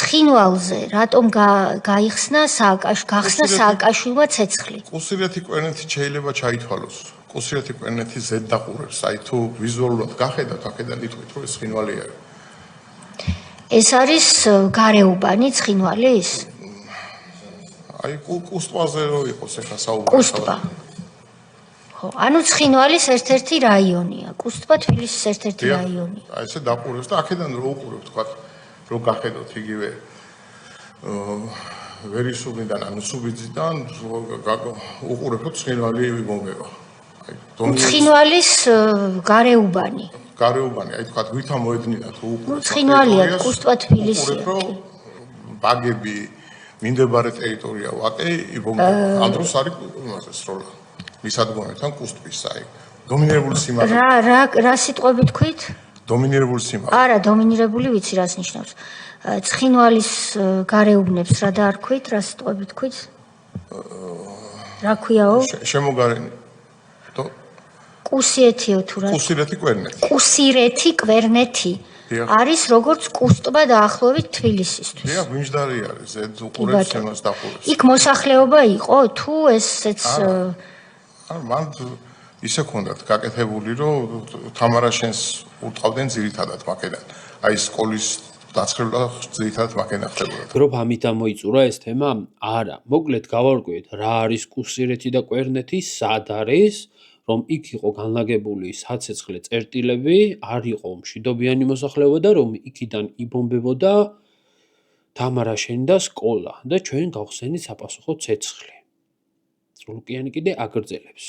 ცხინვალზე რატომ გაიხსნა სააკაშვილმა ცეცხლი? კუსირეთი კვერნეთი შეიძლება ჩაითვალოს. კუსირეთი კვერნეთი ზედდაყურებს, აი თუ ვიზუალურად გახედავთ, ახედან ითქვით, რომ ეს ცხინვალი არის. ეს არის გარეუბანი ცხინვალის? აი კუსტვაზე რო იყოს ახლა საუბარი. კუსტვა. ხო, ანუ ცხინვალის ერთ-ერთი რაიონია. კუსტვა თბილისის ერთ-ერთი რაიონია. აი ესე დაყურებს და აქედან რო უყურებ თქვა, რო გახედოთ იგივე ვერისუბნიდან, ანუ სუბიძიდან უყურებ რომ ცხინვალი ვიმოვება. ცხინვალის გარეუბანი. გარეუბანი, აი თქვა ვითა მოედნიდან თუ უყურებ. ცხინვალია, კუსტვა თბილისია. ბაგები მინდებარე ტერიტორია ვაკე იბომბება. ამ დროს არის იმაზე სროლა. მისადგომებთან კუსტვის, აი დომინირებული სიმაღლე. რა სიტყვები თქვით? დომინირებული სიმაღლე. არა, დომინირებული ვიცი რას ნიშნავს. ცხინვალის გარეუბნებს რა დაარქვით, რა სიტყვები თქვით? რა ქვიაო? შემოგარენი. კუსიეთიო თუ რა? კუსირეთი კვერნეთი. კუსირეთი კვერნეთი. არის როგორც კუსტვა დაახლოებით თბილისისთვის. დიახ, მიმჯდარი არის, ზედ უყურებს იმას დაყურებს. იქ მოსახლეობა იყო თუ ესეც არ მან ისე ქონდათ გაკეთებული, რომ თამარაშენს ურტყავდნენ ძირითადად მაკედან. აი სკოლის დაცხრილება ძირითადად მაკედან ხდებოდა. გროფ ამით ამოიწურა ეს თემა? არა, მოკლედ გავარკვევით რა არის კუსირეთი და კვერნეთი, სად არის, რომ იქ იყო განლაგებული საცეცხლე წერტილები, არ იყო მშვიდობიანი მოსახლეობა და რომ იქიდან იბომბებოდა თამარაშენი და სკოლა და ჩვენ გავხსენით საპასუხო ცეცხლი. სრულკიანი კიდე აგრძელებს.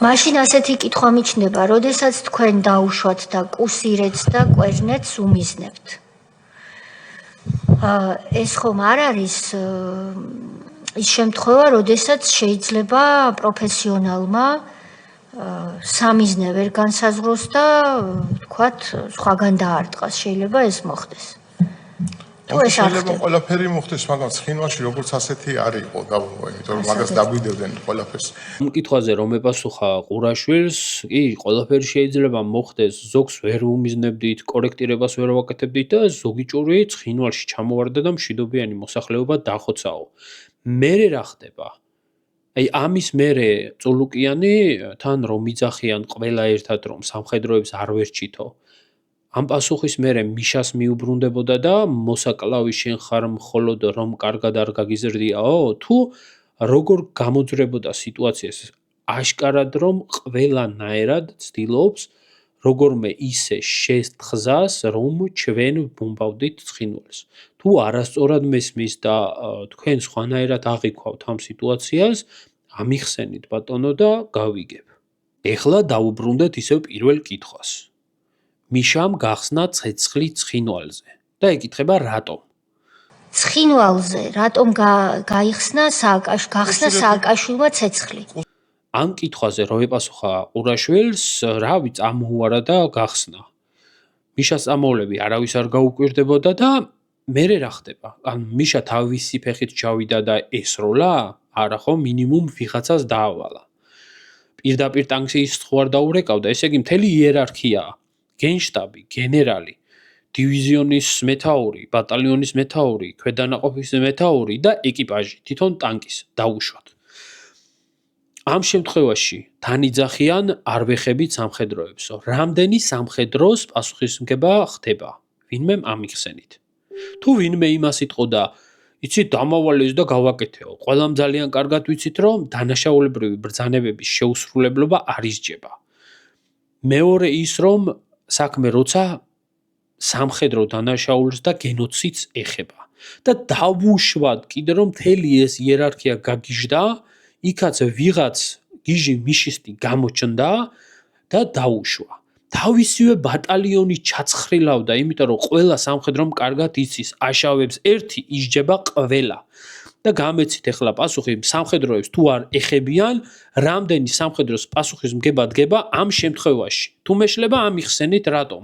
მაშინ ასეთი კითხვა მიჩნდება, როდესაც თქვენ დაუშვათ და კუსირეთს და კვერნეთს უმიზნებთ. ეს ხომ არ არის ის შემთხვევა, როდესაც შეიძლება პროფესიონალმა სამიზნე ვერ განსაზღვროს და თქვათ სხვაგან დაარტყას, შეიძლება ეს მოხდეს. შეიძლება ყველაფერი მოხდეს, მაგრამ ცხინვალში როგორც ასეთი არ იყო დაბობა, იმიტომ რომ მაგას დაგვიდევდნენ ყველაფერს. ამ კითხვაზე რომ ეპასუხა ყურაშვილს, კი, ყველაფერი შეიძლება მოხდეს, ზოგს ვერ უმიზნებდით, კორექტირებას ვერ ვაკეთებდით და ზოგი ჭური ცხინვალში ჩამოვარდა და მშვიდობიანი მოსახლეობა დახოცაო. მერე რა ხდება? აი ამის მერე წულუკიანი თან რომ იძახიან ყველა ერთად რომ სამხედროებს არ ვერჩითო. ამ პასუხის მერე მიშას მიუბრუნდებოდა და მოსაკლავი შენ ხარ მხოლოდ რომ კარგად არ გაგიზრდიაო? თუ როგორ გამოძრებოდა სიტუაციას აშკარად რომ ყველანაირად ცდილობს როგორმე ისე შესთხზას რომ ჩვენ ვბომბავდით ცხინვალს. თუ არასწორად მესმის და თქვენ სხვანაირად აღიქვავთ ამ სიტუაციას, ამიხსენით ბატონო და გავიგებ. ეხლა დავუბრუნდეთ ისევ პირველ კითხვას. მიშამ გახსნა ცეცხლი ცხინვალზე და ეკითხება რატომ? ცხინვალზე რატომ გაიხსნა სააკაშვილმა ცეცხლი? ამ კითხვაზე რომ ეპასუხა ყურაშვილს, რავი წამოუარა და გახსნა. მიშას წამოვლები არავის არ გაუკვირდებოდა და მერე რა ხდება? ან მიშა თავისი ფეხით ჩავიდა და ესროლა? არა ხო, მინიმუმ ვიღაცას დაავალა. პირდაპირ ტანკის ხوار დაურეკავდა, ესე იგი მთელი იერარქია, გენშტაბი, გენერალი, დივიზიონის მეთაური, ბატალიონის მეთაური, ქვედანაყოფის მეთაური და ეკიპაჟი, თვითონ ტანკის დაუშვათ. ამ შემთხვევაში თან იძახიან არ ვეხებით სამხედროებსო. რამდენი სამხედროს პასუხისმგება ხდება? ვინმე ამიხსენით. თუ ვინმე იმას იტყოდა, იცით დამავალეს და გავაკეთეო. ყველამ ძალიან კარგად ვიცით, რომ დანაშაულებრივი ბრძანებების შეუსრულებლობა არ ისჯება. მეორე ის, რომ საქმე როცა სამხედრო დანაშაულს და გენოციდს ეხება. და დავუშვათ კიდე რომ მთელი ეს იერარქია გაგიჟდა, იქაც ვიღაც გიჟი მიშისტი გამოჩნდა და დაუშვა. თავისივე ბატალიონი ჩაცხრილავდა, იმიტომ რომ ყველა სამხედრომ კარგად იცის, აშავებს ერთი ისჯება ყველა. და გამეცით ახლა პასუხი სამხედროებს თუ არ ეხებიან, რამდენი სამხედროს პასუხისმგება დგება ამ შემთხვევაში. თუ მეშლება ამიხსენით რატომ?